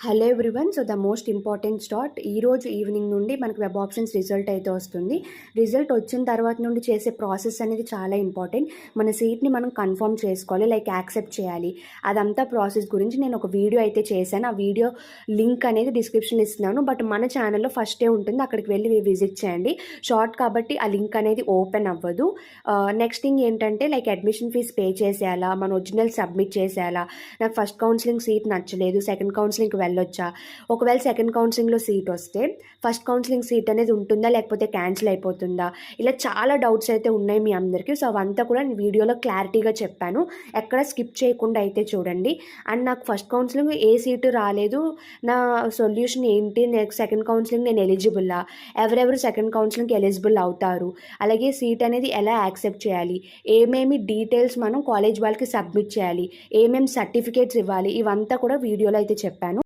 Hello everyone. So the most important start ఈరోజు evening నుండి మనకు వెబ్ ఆప్షన్స్ రిజల్ట్ అయితే వస్తుంది. రిజల్ట్ వచ్చిన తర్వాత నుండి చేసే ప్రాసెస్ అనేది చాలా ఇంపార్టెంట్. మన సీట్ని మనం కన్ఫర్మ్ చేసుకోవాలి, లైక్ యాక్సెప్ట్ చేయాలి. అదంతా ప్రాసెస్ గురించి నేను ఒక వీడియో అయితే చేశాను. ఆ వీడియో లింక్ అనేది డిస్క్రిప్షన్లో ఇస్తున్నాను. బట్ మన ఛానల్లో ఫస్టే ఉంటుంది, అక్కడికి వెళ్ళి విజిట్ చేయండి. షార్ట్ కాబట్టి ఆ లింక్ అనేది ఓపెన్ అవ్వదు. నెక్స్ట్ థింగ్ ఏంటంటే లైక్ అడ్మిషన్ ఫీజ్ పే చేసేయాలా, మన ఒరిజినల్ సబ్మిట్ చేసేయాలా, నాకు ఫస్ట్ కౌన్సిలింగ్ సీట్ నచ్చలేదు, సెకండ్ కౌన్సిలింగ్కి వెళ్ళొచ్చా, ఒకవేళ సెకండ్ కౌన్సిలింగ్లో సీట్ వస్తే ఫస్ట్ కౌన్సిలింగ్ సీట్ అనేది ఉంటుందా లేకపోతే క్యాన్సిల్ అయిపోతుందా, ఇలా చాలా డౌట్స్ అయితే ఉన్నాయి మీ అందరికీ. సో అవంతా కూడా నేను వీడియోలో క్లారిటీగా చెప్పాను, ఎక్కడ స్కిప్ చేయకుండా అయితే చూడండి. అండ్ నాకు ఫస్ట్ కౌన్సిలింగ్ ఏ సీటు రాలేదు, నా సొల్యూషన్ ఏంటి, నెక్స్ట్ సెకండ్ కౌన్సిలింగ్ నేను ఎలిజిబుల్లా, ఎవరెవరు సెకండ్ కౌన్సిలింగ్కి ఎలిజిబుల్ అవుతారు, అలాగే సీట్ అనేది ఎలా యాక్సెప్ట్ చేయాలి, ఏమేమి డీటెయిల్స్ మనం కాలేజ్ వాళ్ళకి సబ్మిట్ చేయాలి, ఏమేమి సర్టిఫికేట్స్ ఇవ్వాలి, ఇవంతా కూడా వీడియోలో అయితే చెప్పాను.